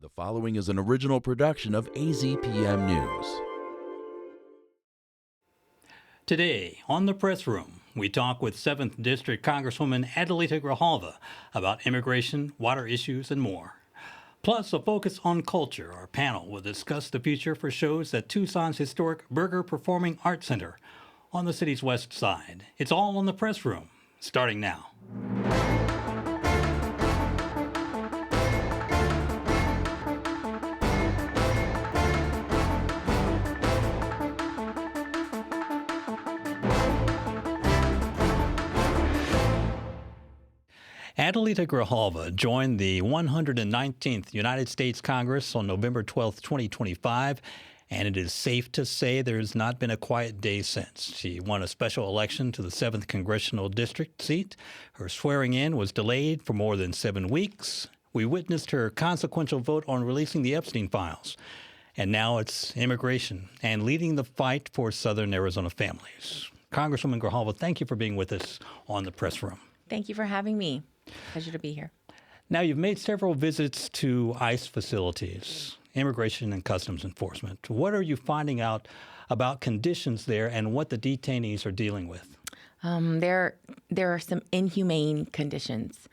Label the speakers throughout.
Speaker 1: The following is an original production of AZPM News.
Speaker 2: Today, on the press room, we talk with 7th District Congresswoman Adelita Grijalva about immigration, water issues, and more. Plus, a focus on culture. Our panel will discuss the future for shows at Tucson's historic Berger Performing Arts Center on the city's west side. It's all on the press room, starting now. Adelita Grijalva joined the 119th United States Congress on November 12, 2025, and it is safe to say there has not been a quiet day since. She won a special election to the 7th Congressional District seat. Her swearing in was delayed for more than 7 weeks. We witnessed her consequential vote on releasing the Epstein files. And now it's immigration and leading the fight for Southern Arizona families. Congresswoman Grijalva, thank you for being with us on the press room.
Speaker 3: Thank you for having me. Pleasure to be here.
Speaker 2: Now, you've made several visits to ICE facilities, Immigration and Customs Enforcement. What are you finding out about conditions there and what the detainees are dealing with?
Speaker 3: There are some inhumane conditions,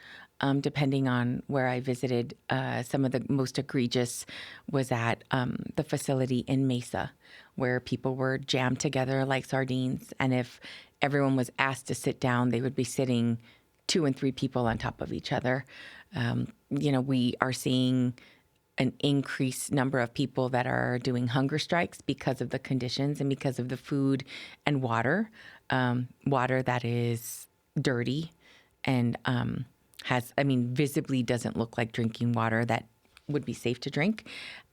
Speaker 3: depending on where I visited. Some of the most egregious was at the facility in Mesa, where people were jammed together like sardines. And if everyone was asked to sit down, they would be sitting 2 and 3 people on top of each other. We are seeing an increased number of people that are doing hunger strikes because of the conditions and because of the food and water. Water that is dirty and visibly doesn't look like drinking water that would be safe to drink,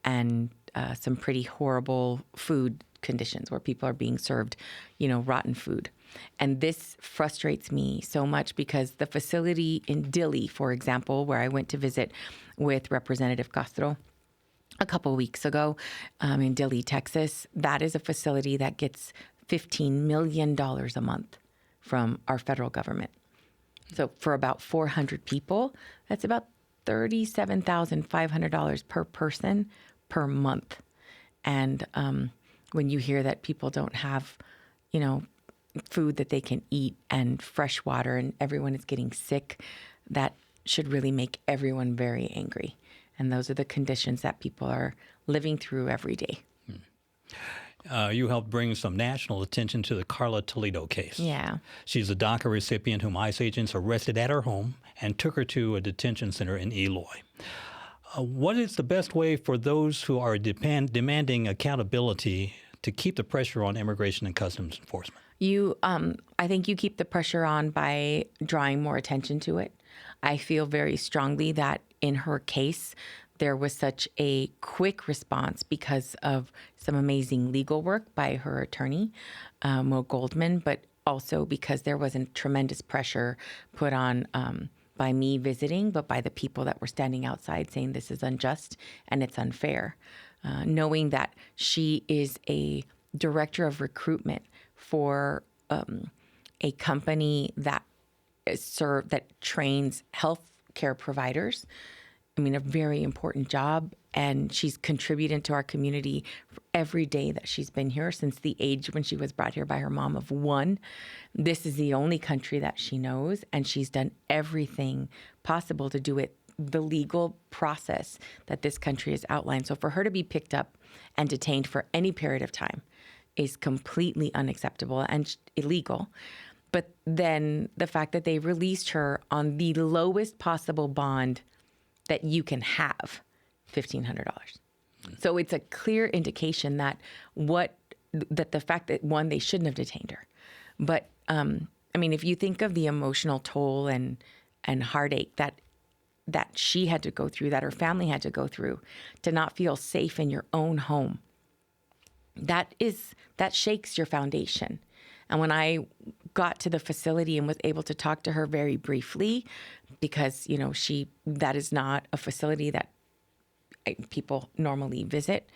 Speaker 3: and some pretty horrible food conditions where people are being served, rotten food. And this frustrates me so much because the facility in Dilley, for example, where I went to visit with Representative Castro a couple weeks ago in Dilley, Texas, that is a facility that gets $15 million a month from our federal government. So for about 400 people, that's about $37,500 per person per month. And when you hear that people don't have, food that they can eat and fresh water and everyone is getting sick, that should really make everyone very angry. And those are the conditions that people are living through every day.
Speaker 2: You helped bring some national attention to the Carla Toledo case.
Speaker 3: Yeah.
Speaker 2: She's a DACA recipient whom ICE agents arrested at her home and took her to a detention center in Eloy. What is the best way for those who are demanding accountability to keep the pressure on Immigration and Customs Enforcement?
Speaker 3: I think you keep the pressure on by drawing more attention to it. I feel very strongly that in her case, there was such a quick response because of some amazing legal work by her attorney, Mo Goldman, but also because there wasn't tremendous pressure put on by me visiting, but by the people that were standing outside saying this is unjust and it's unfair. Knowing that she is a director of recruitment for a company that trains healthcare providers. A very important job, and she's contributed to our community every day that she's been here since the age when she was brought here by her mom of 1. This is the only country that she knows, and she's done everything possible to do it the legal process that this country has outlined. So for her to be picked up and detained for any period of time is completely unacceptable and illegal. But then the fact that they released her on the lowest possible bond that you can have, $1,500. So it's a clear indication that the fact that, one, they shouldn't have detained her. But if you think of the emotional toll and heartache that she had to go through, that her family had to go through, to not feel safe in your own home, that shakes your foundation. And when I got to the facility and was able to talk to her very briefly, because, that is not a facility that people normally visit,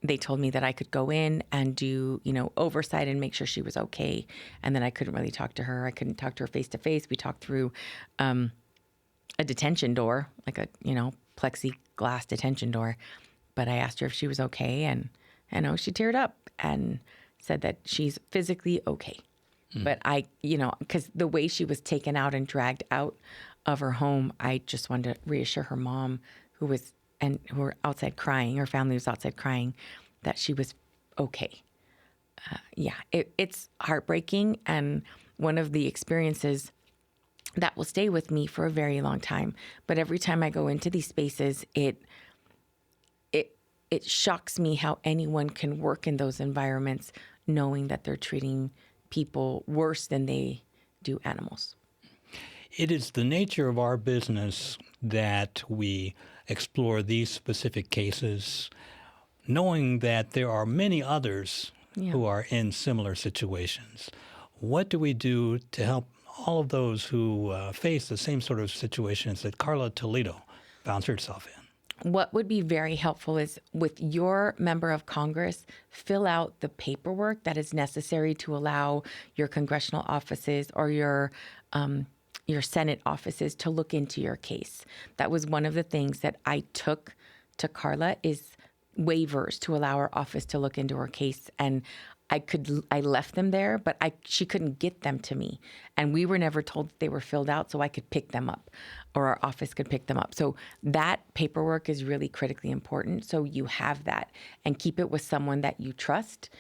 Speaker 3: they told me that I could go in and do, oversight and make sure she was okay. And then I couldn't really talk to her. I couldn't talk to her face to face. We talked through a detention door, like a, plexiglass detention door. But I asked her if she was okay, and I know she teared up and said that she's physically okay. But because the way she was taken out and dragged out of her home, I just wanted to reassure her mom, who were outside crying, her family was outside crying, that she was okay. It's heartbreaking, and one of the experiences that will stay with me for a very long time. But every time I go into these spaces, it shocks me how anyone can work in those environments knowing that they're treating people worse than they do animals.
Speaker 2: It is the nature of our business that we explore these specific cases, knowing that there are many others who are in similar situations. What do we do to help all of those who face the same sort of situations that Carla Toledo found herself in?
Speaker 3: What would be very helpful is, with your member of Congress, fill out the paperwork that is necessary to allow your congressional offices or your Senate offices to look into your case. That was one of the things that I took to Carla, is waivers to allow our office to look into her case. And I left them there, but she couldn't get them to me. And we were never told that they were filled out, so I could pick them up, or our office could pick them up. So that paperwork is really critically important. So you have that, and keep it with someone that you trust.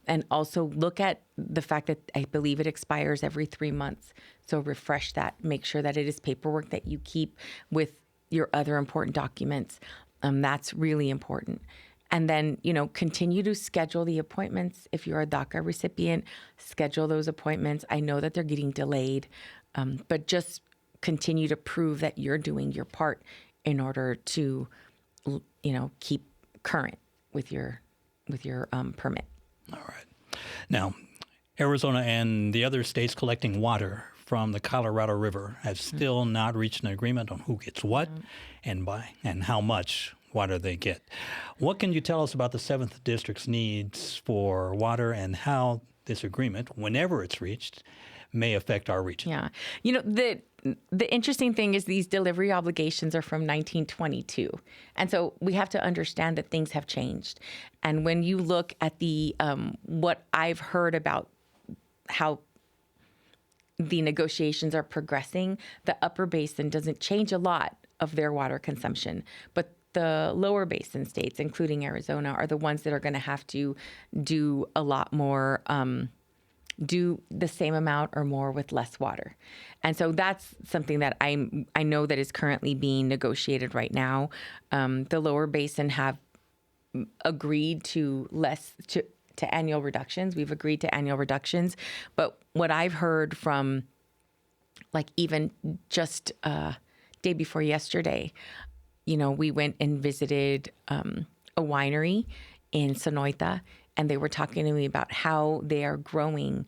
Speaker 3: And also look at the fact that I believe it expires every 3 months. So refresh that. Make sure that it is paperwork that you keep with your other important documents. That's really important. And then, continue to schedule the appointments. If you're a DACA recipient, schedule those appointments. I know that they're getting delayed, but just continue to prove that you're doing your part in order to, keep current with your permit.
Speaker 2: All right. Now, Arizona and the other states collecting water from the Colorado River have still not reached an agreement on who gets what and how much water they get. What can you tell us about the 7th District's needs for water and how this agreement, whenever it's reached, may affect our region?
Speaker 3: Yeah. The interesting thing is these delivery obligations are from 1922. And so we have to understand that things have changed. And when you look at the what I've heard about how the negotiations are progressing, the upper basin doesn't change a lot of their water consumption, but the lower basin states, including Arizona, are the ones that are going to have to do a lot more, do the same amount or more with less water. And so that's something that I know that is currently being negotiated right now. The lower basin have agreed to annual reductions. We've agreed to annual reductions. But what I've heard from, even just day before yesterday, we went and visited a winery in Sonoita, and they were talking to me about how they are growing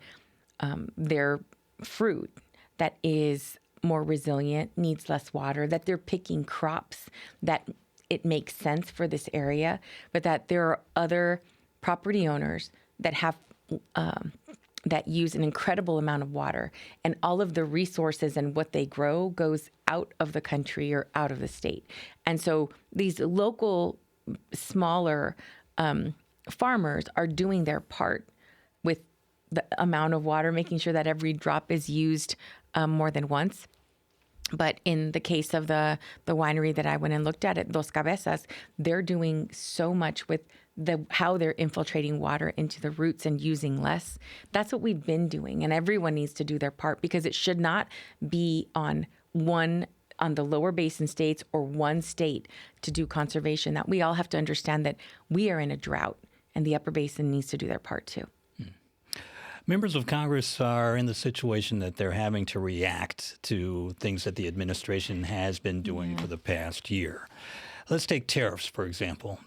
Speaker 3: their fruit that is more resilient, needs less water, that they're picking crops that it makes sense for this area, but that there are other property owners that have that use an incredible amount of water, and all of the resources and what they grow goes out of the country or out of the state. And so these local, smaller farmers are doing their part with the amount of water, making sure that every drop is used more than once. But in the case of the winery that I went and looked at Dos Cabezas, they're doing so much with how they're infiltrating water into the roots and using less. That's what we've been doing, and everyone needs to do their part, because it should not be on the lower basin states or one state to do conservation. That we all have to understand that we are in a drought, and the upper basin needs to do their part too.
Speaker 2: Members of Congress are in the situation that they're having to react to things that the administration has been doing for the past year. Let's take tariffs, for example.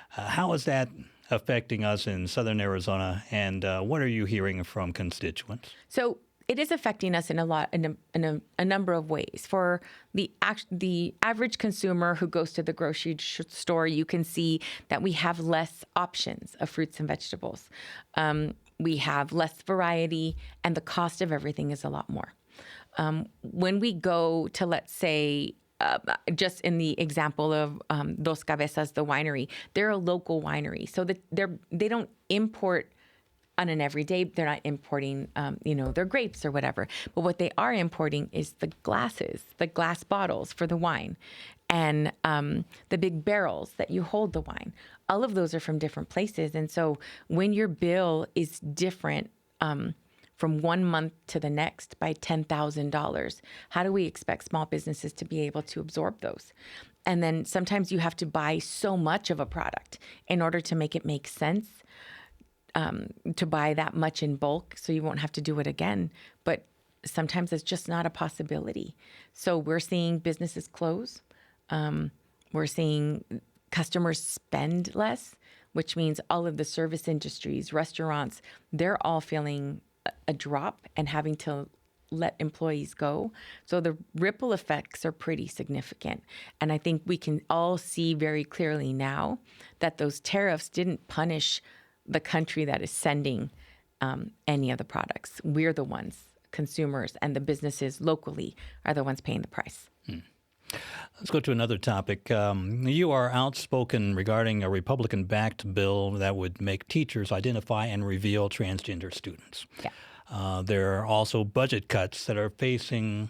Speaker 2: How is that affecting us in southern Arizona, and what are you hearing from constituents?
Speaker 3: So it is affecting us in a number of ways. For the average consumer who goes to the grocery store, you can see that we have less options of fruits and vegetables. We have less variety, and the cost of everything is a lot more. When we go to, let's say, just in the example of Dos Cabezas, the winery, they're a local winery, so that they don't import on an everyday. They're not importing, their grapes or whatever. But what they are importing is the glasses, the glass bottles for the wine, and the big barrels that you hold the wine. All of those are from different places, and so when your bill is different from 1 month to the next by $10,000. How do we expect small businesses to be able to absorb those? And then sometimes you have to buy so much of a product in order to make it make sense, to buy that much in bulk so you won't have to do it again. But sometimes it's just not a possibility. So we're seeing businesses close. We're seeing customers spend less, which means all of the service industries, restaurants, they're all feeling a drop and having to let employees go. So the ripple effects are pretty significant. And I think we can all see very clearly now that those tariffs didn't punish the country that is sending any of the products. We're the ones, consumers and the businesses locally, are the ones paying the price.
Speaker 2: Let's go to another topic. You are outspoken regarding a Republican-backed bill that would make teachers identify and reveal transgender students.
Speaker 3: Yeah.
Speaker 2: There are also budget cuts that are facing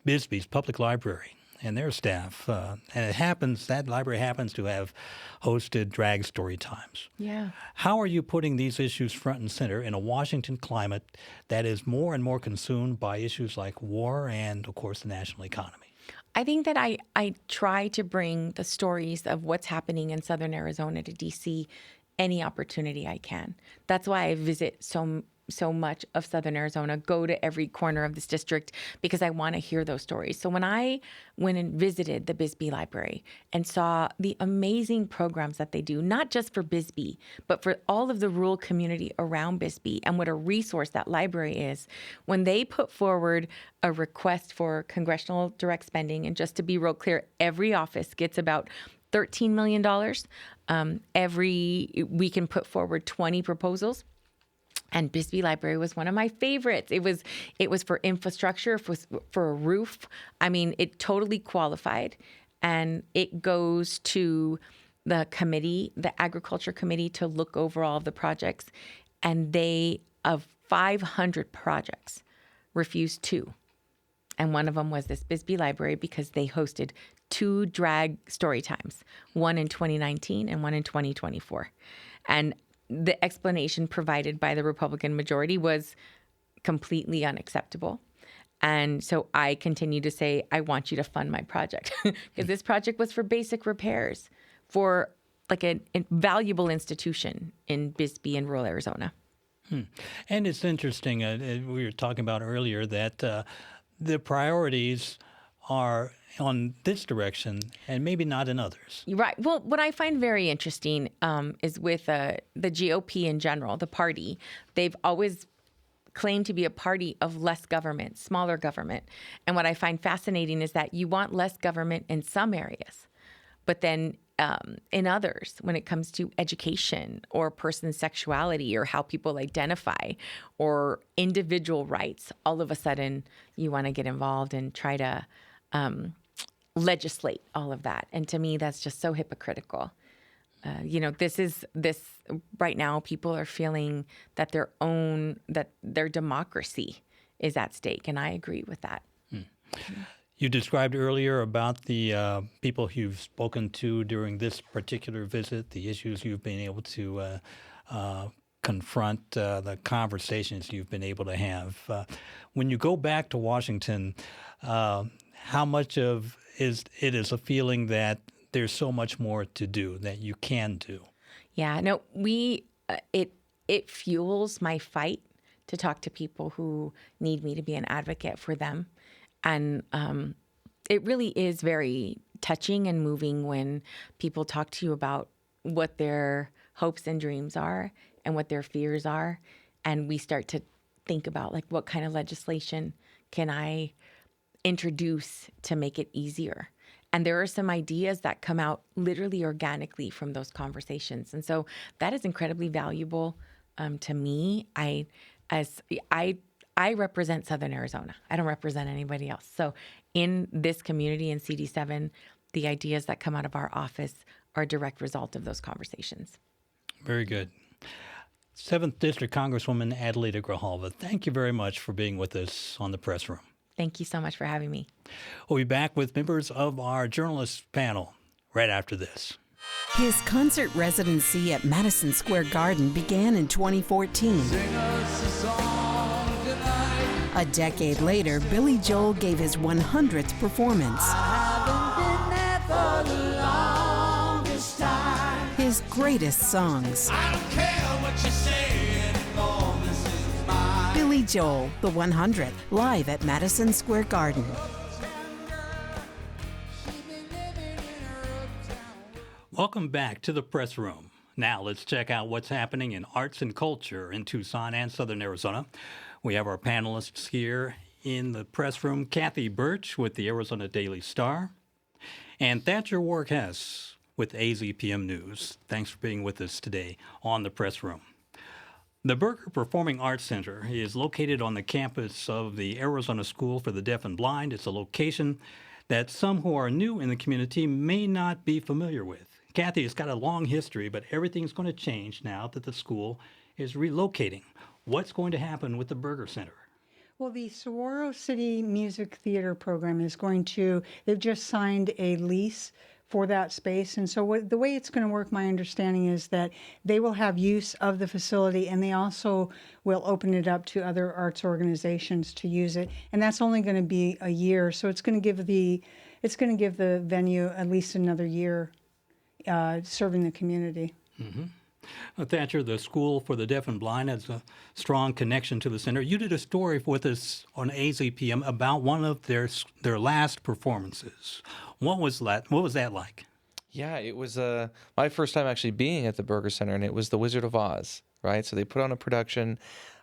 Speaker 2: Bisbee's public library and their staff. And that library happens to have hosted drag story times.
Speaker 3: Yeah.
Speaker 2: How are you putting these issues front and center in a Washington climate that is more and more consumed by issues like war and, of course, the national economy?
Speaker 3: I think that I try to bring the stories of what's happening in Southern Arizona to D.C. any opportunity I can. That's why I visit so much of Southern Arizona, go to every corner of this district, because I want to hear those stories. So when I went and visited the Bisbee Library and saw the amazing programs that they do, not just for Bisbee, but for all of the rural community around Bisbee, and what a resource that library is, when they put forward a request for congressional direct spending, and just to be real clear, every office gets about $13 million. We can put forward 20 proposals. And Bisbee Library was one of my favorites. It was for infrastructure, for a roof. I mean, it totally qualified. And it goes to the committee, the agriculture committee, to look over all of the projects. And they, of 500 projects, refused 2. And one of them was this Bisbee Library, because they hosted 2 drag story times, one in 2019 and one in 2024. And the explanation provided by the Republican majority was completely unacceptable. And so I continue to say, I want you to fund my project, because this project was for basic repairs for like a valuable institution in Bisbee and rural Arizona.
Speaker 2: And it's interesting, we were talking about earlier that the priorities are on this direction and maybe not in others.
Speaker 3: Right. Well, what I find very interesting is with the GOP in general, the party, they've always claimed to be a party of less government, smaller government. And what I find fascinating is that you want less government in some areas, but then in others, when it comes to education or person's sexuality or how people identify or individual rights, all of a sudden you want to get involved and try to legislate all of that. And to me, that's just so hypocritical. This right now, people are feeling that their democracy is at stake. And I agree with that.
Speaker 2: You described earlier about the people you've spoken to during this particular visit, the issues you've been able to confront, the conversations you've been able to have. When you go back to Washington, how much of it is a feeling that there's so much more to do that you can do? Yeah, no,
Speaker 3: it fuels my fight to talk to people who need me to be an advocate for them. And it really is very touching and moving when people talk to you about what their hopes and dreams are and what their fears are. And we start to think about, like, what kind of legislation can I introduce to make it easier? And there are some ideas that come out literally organically from those conversations. And so that is incredibly valuable to me. I I represent Southern Arizona. I don't represent anybody else. So in this community in CD7, the ideas that come out of our office are a direct result of those conversations.
Speaker 2: Very good. 7th District Congresswoman Adelita Grijalva, thank you very much for being with us on the press room.
Speaker 3: Thank you so much for having me.
Speaker 2: We'll be back with members of our journalist panel right after this.
Speaker 4: His concert residency at Madison Square Garden began in 2014. A decade later, Billy Joel gave his 100th performance. His greatest songs.
Speaker 5: I don't care what you say anymore, this is mine.
Speaker 4: Billy Joel, the 100th, live at Madison Square Garden.
Speaker 2: Welcome back to the press room. Now let's check out what's happening in arts and culture in Tucson and Southern Arizona. We have our panelists here in the press room, Kathy Burch with the Arizona Daily Star, and Thatcher Warrick Hess with AZPM News. Thanks for being with us today on the press room. The Berger Performing Arts Center is located on the campus of the Arizona School for the Deaf and Blind. It's a location that some who are new in the community may not be familiar with. Kathy, it's got a long history, but everything's going to change now that the school is relocating. What's going to happen with the Berger Center?
Speaker 6: Well, the Saguaro City Music Theater program is they've just signed a lease for that space. And so the way it's going to work, my understanding is that they will have use of the facility, and they also will open it up to other arts organizations to use it. And that's only going to be a year. So it's going to give the venue at least another year serving the community.
Speaker 2: Mm-hmm. Thatcher, the School for the Deaf and Blind has a strong connection to the center. You did a story with us on AZPM about one of their last performances. What was that like?
Speaker 7: Yeah, it was my first time actually being at the Berger Center, and it was The Wizard of Oz, right? So they put on a production.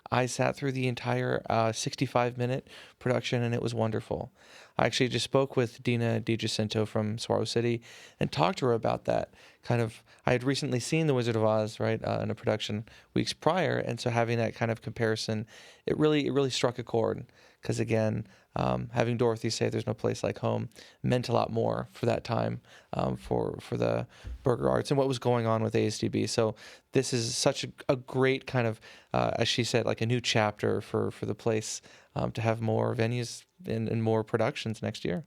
Speaker 7: I sat through the entire 65-minute production, and it was wonderful. I actually just spoke with Dina DiGiacinto from Saguaro City and talked to her about that. I had recently seen The Wizard of Oz, right, in a production weeks prior, and so having that kind of comparison, it really struck a chord. Because again, having Dorothy say "There's no place like home" meant a lot more for that time for the Berger Arts and what was going on with ASDB. So this is such a great kind of, as she said, like a new chapter for the place to have more venues and more productions next year.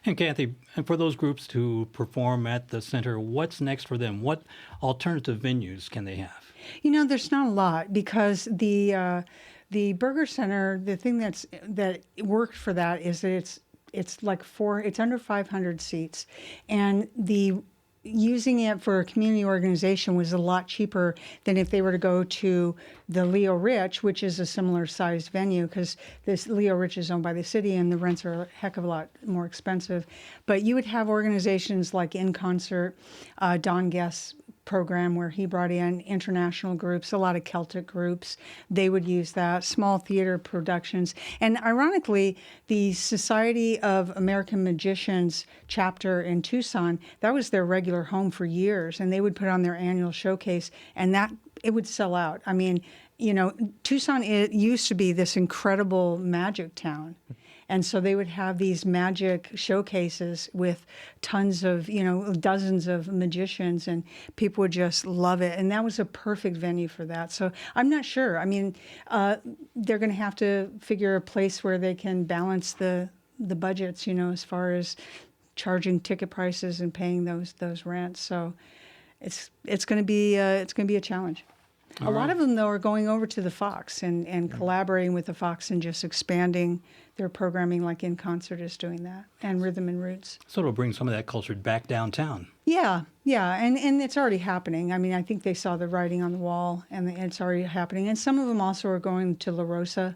Speaker 2: And Kathy, and for those groups to perform at the center, what's next for them? What alternative venues can they have?
Speaker 6: There's not a lot because the Berger Center, the thing that worked for that is that it's under 500 seats, and using it for a community organization was a lot cheaper than if they were to go to the Leo Rich, which is a similar sized venue, because this Leo Rich is owned by the city and the rents are a heck of a lot more expensive. But you would have organizations like In Concert, Don Guest's program where he brought in international groups, a lot of Celtic groups. They would use that, small theater productions. And ironically, the Society of American Magicians chapter in Tucson, that was their regular home for years. And they would put on their annual showcase, and it would sell out. I mean, Tucson, it used to be this incredible magic town. And so they would have these magic showcases with tons of, dozens of magicians, and people would just love it. And that was a perfect venue for that. So I'm not sure. I mean, they're going to have to figure a place where they can balance the budgets, as far as charging ticket prices and paying those rents. So it's going to be a challenge. A lot of them, though, are going over to the Fox and collaborating with the Fox and just expanding their programming, like In Concert is doing that, and Rhythm and Roots.
Speaker 2: So it'll bring some of that culture back downtown.
Speaker 6: Yeah, and it's already happening. I mean, I think they saw the writing on the wall, and it's already happening. And some of them also are going to La Rosa.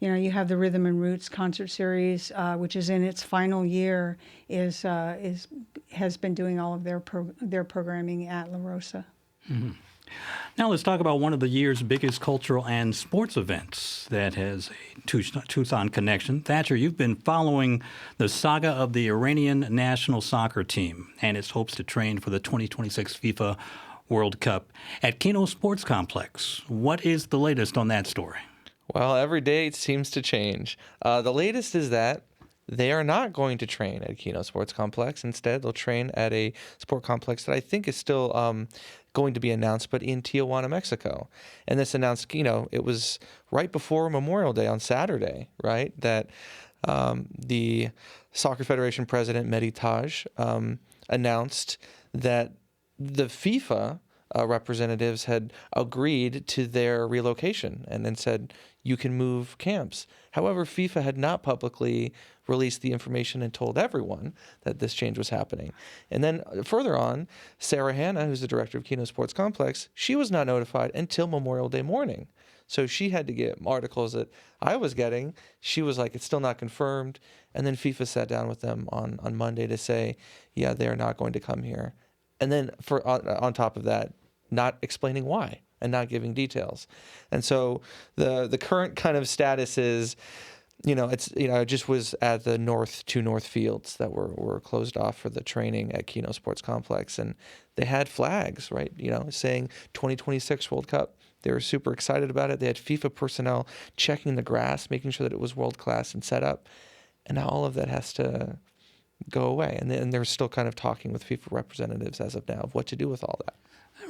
Speaker 6: You have the Rhythm and Roots concert series, which is in its final year, has been doing all of their programming at La Rosa.
Speaker 2: Mm-hmm. Now let's talk about one of the year's biggest cultural and sports events that has a Tucson connection. Thatcher, you've been following the saga of the Iranian national soccer team and its hopes to train for the 2026 FIFA World Cup at Kino Sports Complex. What is the latest on that story?
Speaker 7: Well, every day it seems to change. The latest is that they are not going to train at a Keno Sports Complex. Instead, they'll train at a sport complex that I think is still going to be announced, but in Tijuana, Mexico. And this announced, it was right before Memorial Day on Saturday, right, that the Soccer Federation president, Mehdi Taj, announced that the FIFA representatives had agreed to their relocation and then said, you can move camps. However, FIFA had not publicly released the information and told everyone that this change was happening. And then further on, Sarah Hanna, who's the director of Keno Sports Complex, she was not notified until Memorial Day morning. So she had to get articles that I was getting. She was like, it's still not confirmed. And then FIFA sat down with them on Monday to say, yeah, they're not going to come here. And then on top of that, not explaining why and not giving details. And so the current kind of status is, I just was at the two north fields that were closed off for the training at Keno Sports Complex, and they had flags, right, saying 2026 World Cup. They were super excited about it. They had FIFA personnel checking the grass, making sure that it was world class and set up. And now all of that has to go away. And they're still kind of talking with FIFA representatives as of now of what to do with all that.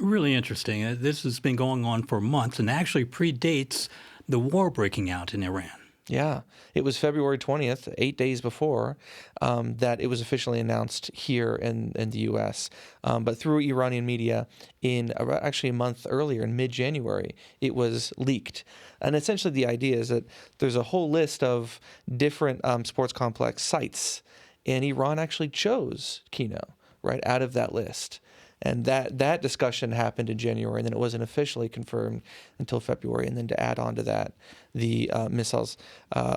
Speaker 2: Really interesting. This has been going on for months and actually predates the war breaking out in Iran.
Speaker 7: Yeah, it was February 20th, 8 days before, that it was officially announced here in the U.S. But through Iranian media, actually a month earlier, in mid-January, it was leaked. And essentially the idea is that there's a whole list of different sports complex sites, and Iran actually chose Keno, right, out of that list. And that discussion happened in January, and then it wasn't officially confirmed until February. And then to add on to that, the missiles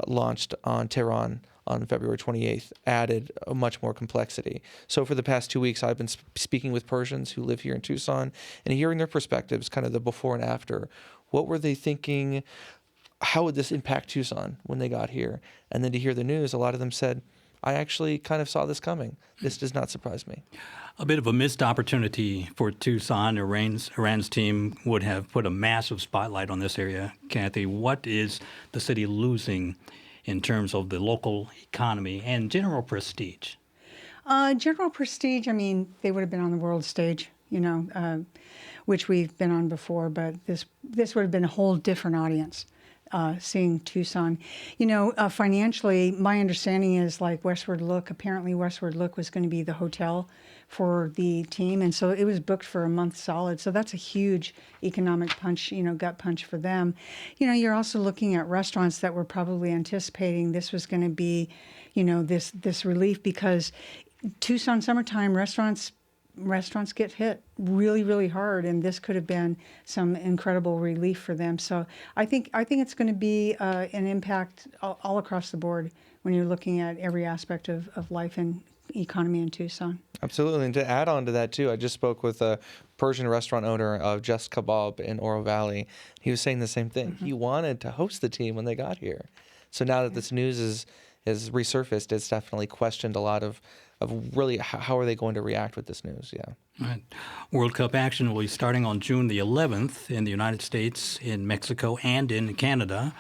Speaker 7: launched on Tehran on February 28th added much more complexity. So for the past 2 weeks, I've been speaking with Persians who live here in Tucson and hearing their perspectives, kind of the before and after. What were they thinking? How would this impact Tucson when they got here? And then to hear the news, a lot of them said, I actually kind of saw this coming. This does not surprise me.
Speaker 2: A bit of a missed opportunity for Tucson. Iran's team would have put a massive spotlight on this area. Kathy, what is the city losing in terms of the local economy and general prestige?
Speaker 6: General prestige, I mean, they would have been on the world stage, which we've been on before, but this would have been a whole different audience. Seeing Tucson. Financially, my understanding is like Westward Look, apparently Westward Look was going to be the hotel for the team. And so it was booked for a month solid. So that's a huge economic punch, gut punch for them. You're also looking at restaurants that were probably anticipating this was going to be, this relief, because Tucson summertime restaurants get hit really, really hard, and this could have been some incredible relief for them. So I think it's going to be an impact all across the board when you're looking at every aspect of life and economy in Tucson.
Speaker 7: Absolutely. And to add on to that, too, I just spoke with a Persian restaurant owner of Just Kebab in Oro Valley. He was saying the same thing. Mm-hmm. He wanted to host the team when they got here. So now that this news is resurfaced, it's definitely questioned a lot of really how are they going to react with this news. Yeah.
Speaker 2: Right. World Cup action will be starting on June the 11th in the United States, in Mexico, and in Canada.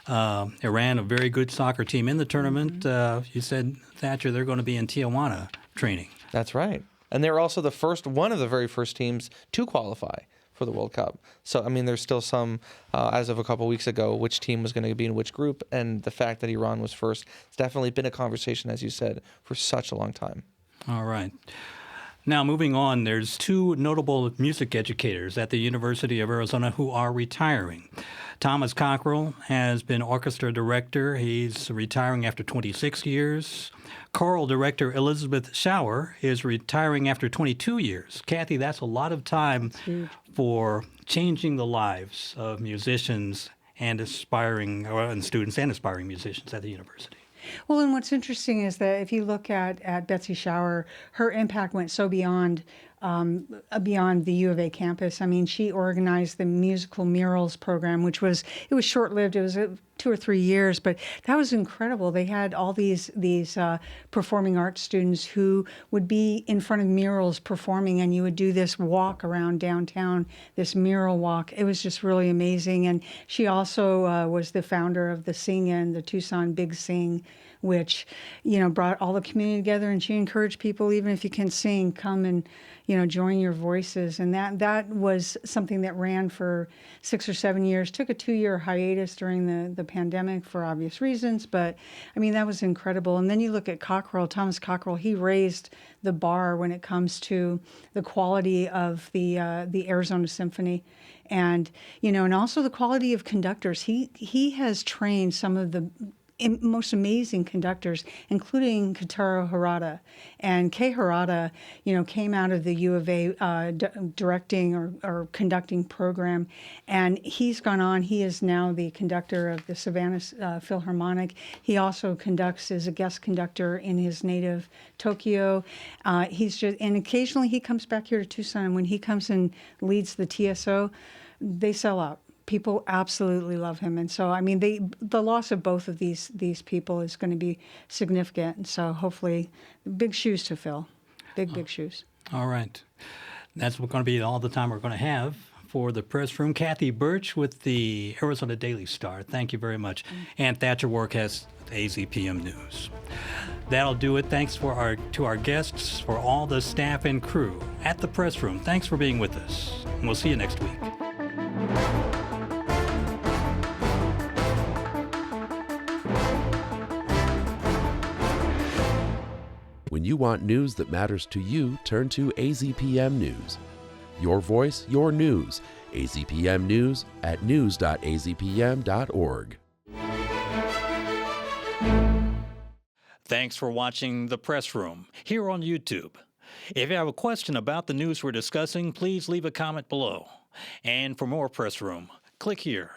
Speaker 2: Iran, a very good soccer team in the tournament. Mm-hmm. You said, Thatcher, they're going to be in Tijuana training.
Speaker 7: That's right. And they're also one of the very first teams to qualify for the World Cup. So, I mean, there's still some, as of a couple weeks ago, which team was going to be in which group. And the fact that Iran was first, it's definitely been a conversation, as you said, for such a long time.
Speaker 2: All right. Now, moving on, there's two notable music educators at the University of Arizona who are retiring. Thomas Cockrell has been orchestra director. He's retiring after 26 years. Choral director Elizabeth Schauer is retiring after 22 years. Kathy, that's a lot of time for changing the lives of musicians and students and aspiring musicians at the university.
Speaker 6: Well, and what's interesting is that if you look at Betsy Schauer, her impact went so beyond beyond the U of A campus. I mean, she organized the musical murals program, it was short-lived. It was 2 or 3 years, but that was incredible. They had all these performing arts students who would be in front of murals performing, and you would do this walk around downtown, this mural walk. It was just really amazing. And she also was the founder of the Sing-In, the Tucson Big Sing, which, brought all the community together, and she encouraged people, even if you can sing, come and, join your voices. And that was something that ran for 6 or 7 years, took a 2-year hiatus during the pandemic for obvious reasons. But I mean, that was incredible. And then you look at Thomas Cockrell, he raised the bar when it comes to the quality of the Arizona Symphony. And, and also the quality of conductors. He has trained some of the most amazing conductors, including Kataro Harada. And Kei Harada, came out of the U of A directing or conducting program, and he's gone on. He is now the conductor of the Savannah Philharmonic. He also conducts as a guest conductor in his native Tokyo. And occasionally he comes back here to Tucson, and when he comes and leads the TSO, they sell out. People absolutely love him. And so, I mean, the loss of both of these people is going to be significant. And so hopefully big shoes to fill, big shoes.
Speaker 2: All right. That's going to be all the time we're going to have for the press room. Kathy Burch with the Arizona Daily Star. Thank you very much. And Thatcher Warrick has AZPM News. That'll do it. Thanks to our guests, for all the staff and crew at the press room. Thanks for being with us. And we'll see you next week.
Speaker 1: When you want news that matters to you, turn to AZPM News. Your voice, your news. AZPM News at news.azpm.org.
Speaker 2: Thanks for watching The Press Room here on YouTube. If you have a question about the news we're discussing, please leave a comment below. And for more Press Room, click here.